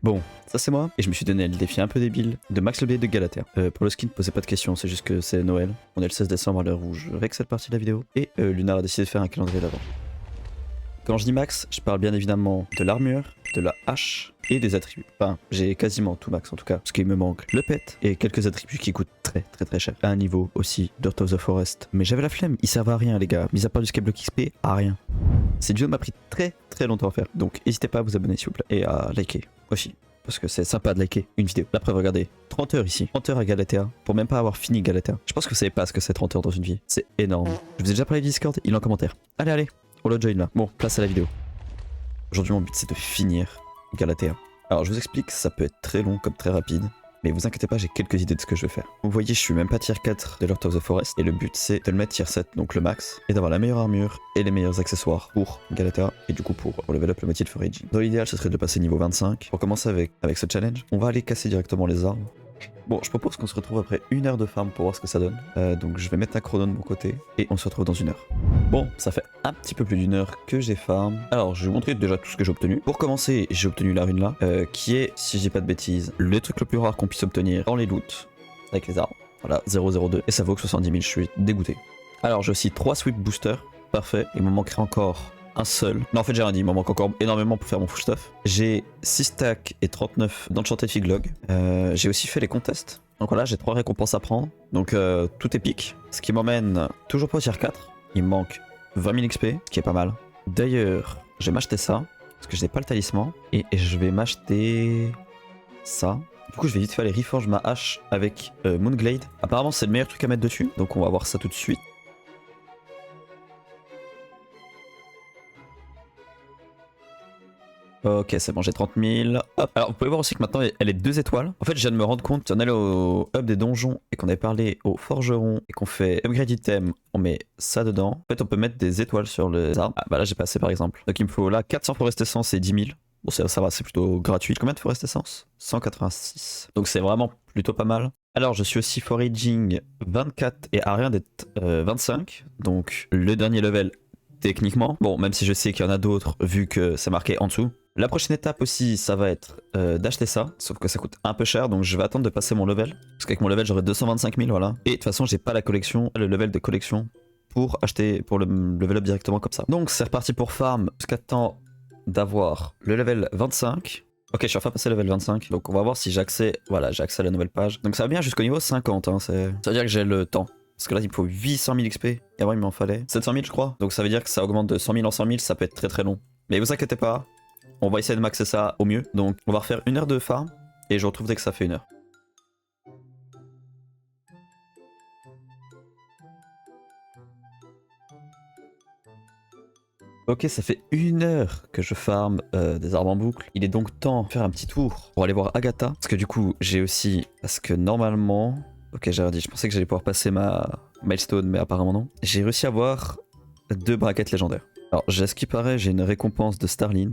Bon, ça c'est moi, et je me suis donné le défi un peu débile de max level de Galatea. Pour le skin, ne posez pas de questions, c'est juste que c'est Noël. On est le 16 décembre à l'heure où je règle cette partie de la vidéo, et Lunar a décidé de faire un calendrier d'avant. Quand je dis max, je parle bien évidemment de l'armure, de la hache et des attributs. Enfin, j'ai quasiment tout max en tout cas, parce qu'il me manque le pet et quelques attributs qui coûtent très cher. À un niveau aussi Dirt of the Forest. Mais j'avais la flemme, ils servent à rien les gars, mis à part du Skyblock XP, à rien. Cette vidéo m'a pris très longtemps à faire, donc n'hésitez pas à vous abonner s'il vous plaît, et à liker aussi. Parce que c'est sympa de liker une vidéo. La preuve, regardez, 30 heures ici, 30 heures à Galatea, pour même pas avoir fini Galatea. Je pense que vous savez pas ce que c'est 30 heures dans une vie, c'est énorme. Je vous ai déjà parlé de Discord, il est en commentaire. Allez, on le join là. Bon, place à la vidéo. Aujourd'hui mon but c'est de finir Galatea. Alors je vous explique, ça peut être très long comme très rapide. Mais vous inquiétez pas, j'ai quelques idées de ce que je veux faire. Vous voyez, je suis même pas tier 4 de Lord of the Forest. Et le but, c'est de le mettre tier 7, donc le max. Et d'avoir la meilleure armure et les meilleurs accessoires pour Galatea. Et du coup, pour level up le moitié de foraging. Dans l'idéal, ce serait de passer niveau 25. Pour commencer avec ce challenge, on va aller casser directement les arbres. Bon, je propose qu'on se retrouve après 1 heure de farm pour voir ce que ça donne. Donc je vais mettre un chrono de mon côté. Et on se retrouve dans 1 heure. Bon, ça fait un petit peu plus d'1 heure que j'ai farm. Alors, je vais vous montrer déjà tout ce que j'ai obtenu. Pour commencer, j'ai obtenu la rune là, qui est, si je dis pas de bêtises, le truc le plus rare qu'on puisse obtenir dans les loots avec les arbres. Voilà, 002. Et ça vaut que 70 000, je suis dégoûté. Alors, j'ai aussi 3 sweep boosters. Parfait. Il me manquerait encore un seul. Non, en fait, j'ai rien dit. Il m'en manque encore énormément pour faire mon full stuff. J'ai 6 stacks et 39 d'Enchanted Figlog. J'ai aussi fait les contests. Donc voilà, j'ai 3 récompenses à prendre. Donc tout est pique. Ce qui m'emmène toujours pas au tier 4. Il me manque 20 000 XP, ce qui est pas mal. D'ailleurs, je vais m'acheter ça, parce que je n'ai pas le talisman. Et je vais m'acheter ça. Du coup, je vais vite faire les reforge ma hache avec Moonglade. Apparemment, c'est le meilleur truc à mettre dessus. Donc on va voir ça tout de suite. Ok, c'est bon, j'ai 30 000. Hop. Alors, vous pouvez voir aussi que maintenant, elle est 2 étoiles. En fait, je viens de me rendre compte, si on allait au hub des donjons et qu'on avait parlé au forgeron et qu'on fait upgrade item, on met ça dedans. En fait, on peut mettre des étoiles sur les arbres. Ah, bah là, j'ai passé par exemple. Donc, il me faut là 400 forest essence et 10 000. Bon, ça va, c'est plutôt gratuit. Combien de forest essence? 186. Donc, c'est vraiment plutôt pas mal. Alors, je suis aussi foraging 24 et à rien d'être 25. Donc, le dernier level techniquement. Bon, même si je sais qu'il y en a d'autres, vu que c'est marqué en dessous. La prochaine étape aussi, ça va être d'acheter ça, sauf que ça coûte un peu cher, donc je vais attendre de passer mon level. Parce qu'avec mon level, j'aurai 225 000, voilà. Et de toute façon, j'ai pas la collection, le level de collection pour acheter, pour le level up directement comme ça. Donc c'est reparti pour farm, jusqu'à temps d'avoir le level 25. Ok, je suis enfin passé level 25, donc on va voir si j'ai accès, voilà, j'ai accès à la nouvelle page. Donc ça va bien jusqu'au niveau 50, hein, ça veut dire que j'ai le temps. Parce que là, il me faut 800 000 XP, et avant, il m'en fallait 700 000, je crois. Donc ça veut dire que ça augmente de 100 000 en 100 000, ça peut être très long. Mais vous inquiétez pas, on va essayer de maxer ça au mieux. Donc on va refaire 1 heure de farm, et je retrouve dès que ça fait 1 heure. Ok, ça fait 1 heure que je farm des arbres en boucle. Il est donc temps de faire un petit tour pour aller voir Agatha. Parce que du coup, j'ai aussi... Parce que normalement... Ok, j'ai redit, je pensais que j'allais pouvoir passer ma milestone, mais apparemment non. J'ai réussi à avoir 2 braquettes légendaires. Alors, à ce qui paraît, j'ai une récompense de Starline.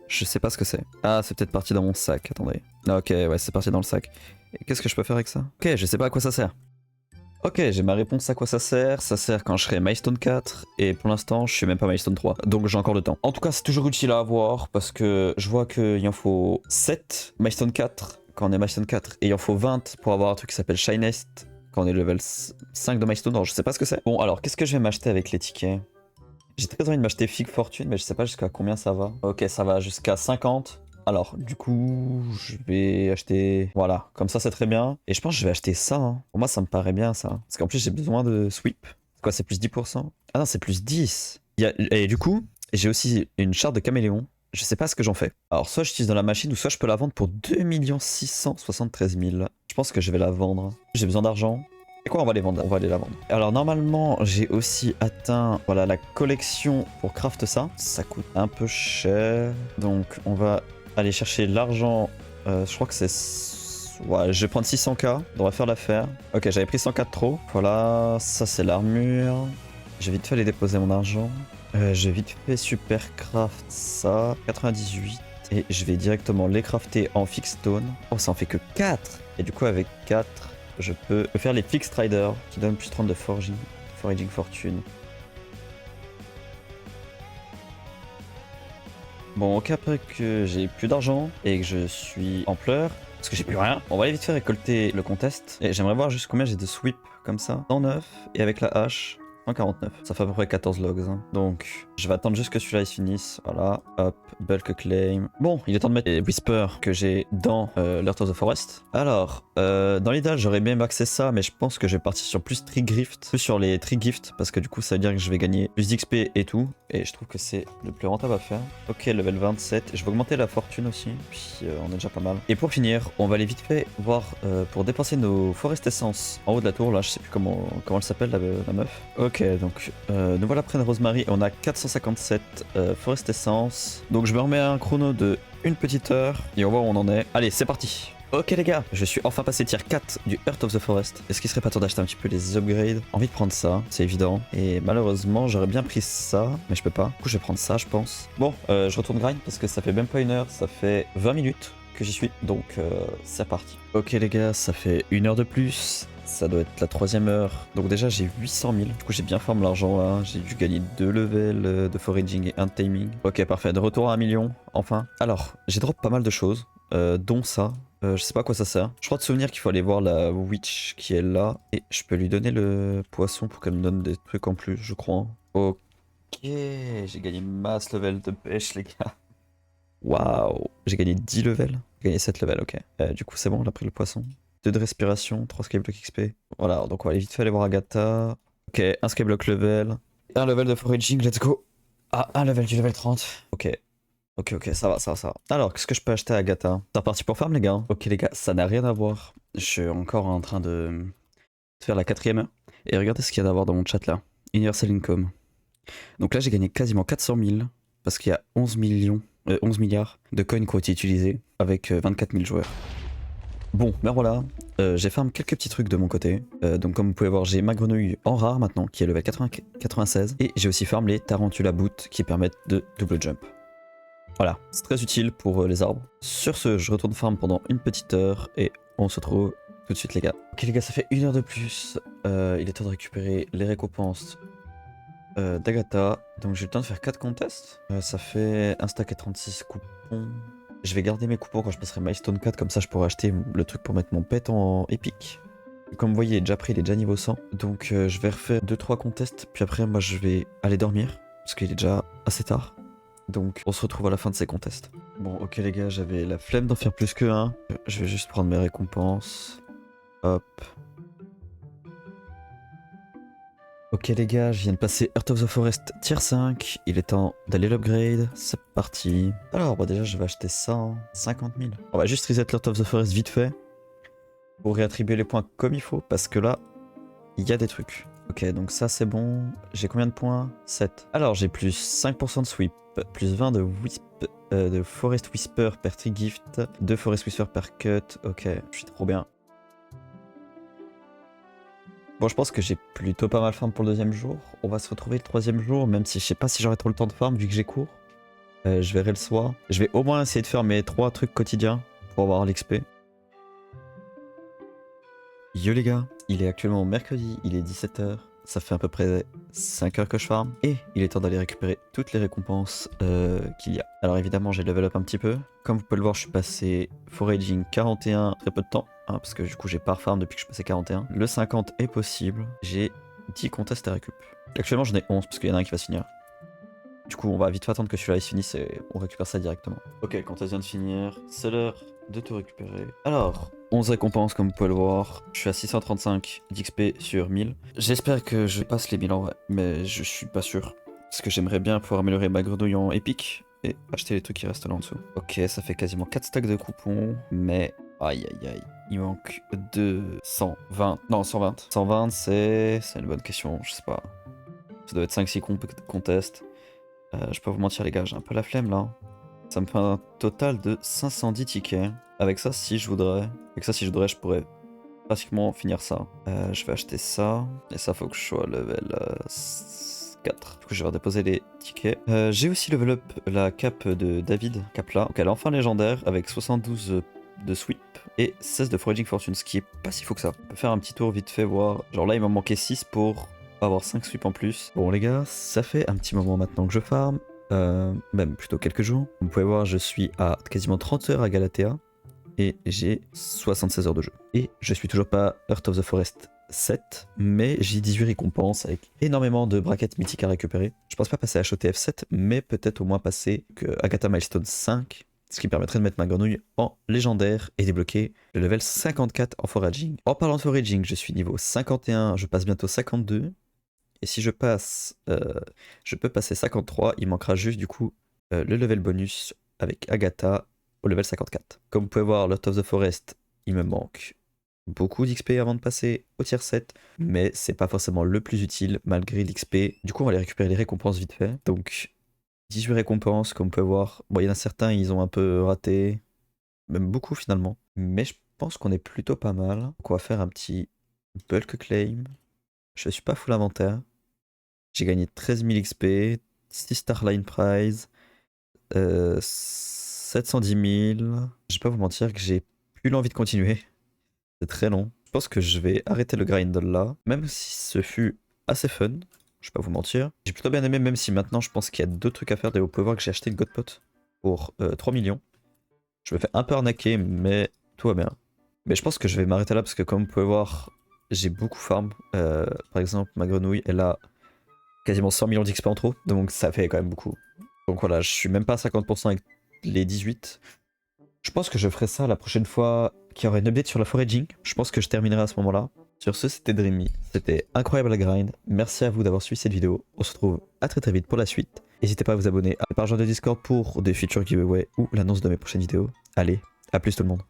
Je sais pas ce que c'est. Ah, c'est peut-être parti dans mon sac, attendez. Ah, ok, ouais, c'est parti dans le sac. Et qu'est-ce que je peux faire avec ça? Ok, je sais pas à quoi ça sert. Ok, j'ai ma réponse à quoi ça sert. Ça sert quand je serai milestone 4. Et pour l'instant, je suis même pas milestone 3. Donc j'ai encore le temps. En tout cas, c'est toujours utile à avoir parce que je vois qu'il en faut 7 milestone 4 quand on est milestone 4. Et il en faut 20 pour avoir un truc qui s'appelle Shinest quand on est level 5 de milestone. Alors je sais pas ce que c'est. Bon, alors qu'est-ce que je vais m'acheter avec les tickets? J'ai très envie de m'acheter Fig Fortune, mais je sais pas jusqu'à combien ça va. Ok, ça va jusqu'à 50. Alors, du coup, je vais acheter... Voilà, comme ça, c'est très bien. Et je pense que je vais acheter ça. Hein. Pour moi, ça me paraît bien, ça. Parce qu'en plus, j'ai besoin de sweep. C'est quoi, c'est plus 10%? Ah non, c'est plus 10. Et du coup, j'ai aussi une charte de caméléon. Je sais pas ce que j'en fais. Alors, soit j'utilise dans la machine, ou soit je peux la vendre pour 2 673 000. Je pense que je vais la vendre. J'ai besoin d'argent. Et quoi, on va les vendre, on va aller la vendre. Alors normalement, j'ai aussi atteint voilà, la collection pour craft ça. Ça coûte un peu cher. Donc on va aller chercher l'argent. Je crois que c'est... Ouais, je vais prendre 600k. On va faire l'affaire. Ok, j'avais pris 104 trop. Voilà, ça c'est l'armure. J'ai vite fait aller déposer mon argent. J'ai vite fait super craft ça. 98. Et je vais directement les crafter en fixed stone. Oh, ça en fait que 4. Et du coup, avec 4... je peux faire les Fixed Strider qui donnent plus 30 de foraging fortune. Bon, ok, après que j'ai plus d'argent et que je suis en pleurs, parce que j'ai plus rien, on va aller vite fait récolter le contest. Et j'aimerais voir juste combien j'ai de sweep comme ça. 109 et avec la hache, 149. Ça fait à peu près 14 logs. Hein. Donc, je vais attendre juste que celui-là il se finisse. Voilà, hop, bulk claim. Bon, il est temps de mettre les Whisper que j'ai dans l'Earth of the Forest. Alors, dans l'idéal, j'aurais bien maxé ça, mais je pense que je vais partir sur plus Trigrift, plus sur les Trigift, parce que du coup, ça veut dire que je vais gagner plus d'XP et tout. Et je trouve que c'est le plus rentable à faire. Ok, level 27. Je vais augmenter la fortune aussi, puis on est déjà pas mal. Et pour finir, on va aller vite fait voir pour dépenser nos Forest Essence en haut de la tour. Là, je sais plus comment elle s'appelle, la meuf. Ok, donc nous voilà près de Rosemary et on a 457 Forest Essence. Donc je me remets à un chrono de une petite heure et on voit où on en est. Allez, c'est parti. Ok les gars, je suis enfin passé tier 4 du Earth of the Forest. Est-ce qu'il serait pas temps d'acheter un petit peu les upgrades? Envie de prendre ça, c'est évident. Et malheureusement, j'aurais bien pris ça, mais je peux pas. Du coup, je vais prendre ça, je pense. Bon, je retourne grind parce que ça fait même pas une heure, ça fait 20 minutes que j'y suis. Donc, c'est parti. Ok les gars, ça fait une heure de plus. Ça doit être la 3e heure. Donc déjà j'ai 800 000. Du coup j'ai bien farm l'argent là. J'ai dû gagner 2 levels de foraging et 1 de timing. Ok parfait, de retour à 1 million, enfin. Alors, j'ai drop pas mal de choses, dont ça. Je sais pas à quoi ça sert. Je crois de souvenir qu'il faut aller voir la witch qui est là. Et je peux lui donner le poisson pour qu'elle me donne des trucs en plus, je crois. Ok, j'ai gagné masse level de pêche les gars. Waouh, j'ai gagné 10 levels. J'ai gagné 7 levels, ok. Du coup c'est bon, on a pris le poisson. 2 de respiration, 3 skyblock XP. Voilà, donc on va aller vite fait aller voir Agatha. Ok, un skyblock level. Un level de foraging, let's go. Ah, un level du level 30. Ok. Ok, ça va. Alors, qu'est-ce que je peux acheter à Agatha? T'es reparti pour farm les gars? Ok les gars, ça n'a rien à voir. Je suis encore en train de faire la 4e heure. Et regardez ce qu'il y a d'avoir dans mon chat là. Universal Income. Donc là j'ai gagné quasiment 400 000. Parce qu'il y a 11 milliards de coins qui ont été utilisés avec 24 000 joueurs. Bon, ben voilà, j'ai farm quelques petits trucs de mon côté. Donc comme vous pouvez voir, j'ai ma grenouille en rare maintenant, qui est level 96. Et j'ai aussi farm les Tarantula Boots qui permettent de double jump. Voilà, c'est très utile pour les arbres. Sur ce, je retourne farm pendant une petite heure et on se retrouve tout de suite les gars. Ok les gars, ça fait une heure de plus. Il est temps de récupérer les récompenses d'Agatha. Donc j'ai eu le temps de faire 4 contests. Ça fait un stack et 36 coupons. Je vais garder mes coupons quand je passerai Milestone 4, comme ça je pourrai acheter le truc pour mettre mon pet en épique. Comme vous voyez, il est déjà pris, il est déjà niveau 100. Donc je vais refaire 2-3 contests, puis après moi je vais aller dormir, parce qu'il est déjà assez tard. Donc on se retrouve à la fin de ces contests. Bon ok les gars, j'avais la flemme d'en faire plus que un. Je vais juste prendre mes récompenses. Hop. Ok les gars, je viens de passer Earth of the Forest tier 5, il est temps d'aller l'upgrade, c'est parti. Alors bah déjà je vais acheter ça, hein. 50 000. On va juste reset Earth of the Forest vite fait, pour réattribuer les points comme il faut, parce que là, il y a des trucs. Ok, donc ça c'est bon, j'ai combien de points? 7. Alors j'ai plus 5% de sweep, plus 20 de Forest Whisper per tree gift, 2 Forest Whisper per cut, ok, je suis trop bien. Bon, je pense que j'ai plutôt pas mal farm pour le 2e jour. On va se retrouver le 3e jour, même si je sais pas si j'aurai trop le temps de farm vu que j'ai cours. Je verrai le soir. Je vais au moins essayer de faire mes 3 trucs quotidiens pour avoir l'XP. Yo les gars, il est actuellement mercredi, il est 17 h. Ça fait à peu près 5 heures que je farm. Et il est temps d'aller récupérer toutes les récompenses qu'il y a. Alors évidemment, j'ai level up un petit peu. Comme vous pouvez le voir, je suis passé foraging 41 très peu de temps. Hein, parce que du coup, j'ai pas farm depuis que je suis passé 41. Le 50 est possible. J'ai 10 contests à récup. Actuellement, j'en ai 11 parce qu'il y en a un qui va se finir. Du coup, on va vite attendre que celui-là se finisse et on récupère ça directement. Ok, le contest vient de finir. C'est l'heure de tout récupérer. Alors, 11 récompenses comme vous pouvez le voir. Je suis à 635 d'XP sur 1000. J'espère que je passe les 1000 en vrai, mais je suis pas sûr. Parce que j'aimerais bien pouvoir améliorer ma grenouille en épique et acheter les trucs qui restent là en dessous. Ok, ça fait quasiment 4 stacks de coupons, mais aïe aïe aïe. Il manque 220. Non, 120. 120, c'est une bonne question, je sais pas. Ça doit être 5-6 contests. Je peux vous mentir les gars, j'ai un peu la flemme là. Ça me fait un total de 510 tickets. Avec ça, si je voudrais, je pourrais pratiquement finir ça. Je vais acheter ça. Et ça, faut que je sois level 4. Du coup, je vais redéposer les tickets. J'ai aussi level up la cape de David, cap là. Donc elle est enfin légendaire avec 72 de sweep et 16 de foraging fortune, ce qui est pas si fou que ça. On peut faire un petit tour vite fait, voir. Genre là, il m'en manquait 6 pour avoir 5 sweeps en plus. Bon les gars, ça fait un petit moment maintenant que je farm. même plutôt quelques jours. Vous pouvez voir, je suis à quasiment 30 heures à Galatea et j'ai 76 heures de jeu. Et je suis toujours pas Heart of the Forest 7, mais j'ai 18 récompenses avec énormément de brackets mythiques à récupérer. Je pense pas passer à HOTF 7, mais peut-être au moins passer que Agatha Milestone 5, ce qui me permettrait de mettre ma grenouille en légendaire et débloquer le level 54 en foraging. En parlant de foraging, je suis niveau 51, je passe bientôt 52. Et si je passe, je peux passer 53, il manquera juste du coup le level bonus avec Agatha au level 54. Comme vous pouvez voir, Lord of the Forest, il me manque beaucoup d'XP avant de passer au tier 7, mais c'est pas forcément le plus utile malgré l'XP. Du coup, on va aller récupérer les récompenses vite fait. Donc, 18 récompenses, comme vous pouvez voir. Bon, il y en a certains, ils ont un peu raté, même beaucoup finalement. Mais je pense qu'on est plutôt pas mal. Donc, on va faire un petit bulk claim. Je suis pas full inventaire. J'ai gagné 13 000 XP, 6 Starline Prize, 710 000. Je vais pas vous mentir que j'ai plus l'envie de continuer. C'est très long. Je pense que je vais arrêter le grind là, même si ce fut assez fun. Je vais pas vous mentir. J'ai plutôt bien aimé, même si maintenant je pense qu'il y a d'autres trucs à faire. Vous pouvez voir que j'ai acheté une Godpot pour 3 millions. Je me fais un peu arnaquer, mais tout va bien. Mais je pense que je vais m'arrêter là parce que comme vous pouvez voir, j'ai beaucoup farm. Par exemple, ma grenouille, elle a quasiment 100 millions d'XP en trop, donc ça fait quand même beaucoup. Donc voilà, je suis même pas à 50% avec les 18. Je pense que je ferai ça la prochaine fois qu'il y aura une update sur la foraging. Je pense que je terminerai à ce moment-là. Sur ce, c'était Dreamy. C'était incroyable la grind. Merci à vous d'avoir suivi cette vidéo. On se retrouve à très vite pour la suite. N'hésitez pas à vous abonner à la page de Discord pour des futurs giveaways ou l'annonce de mes prochaines vidéos. Allez, à plus tout le monde.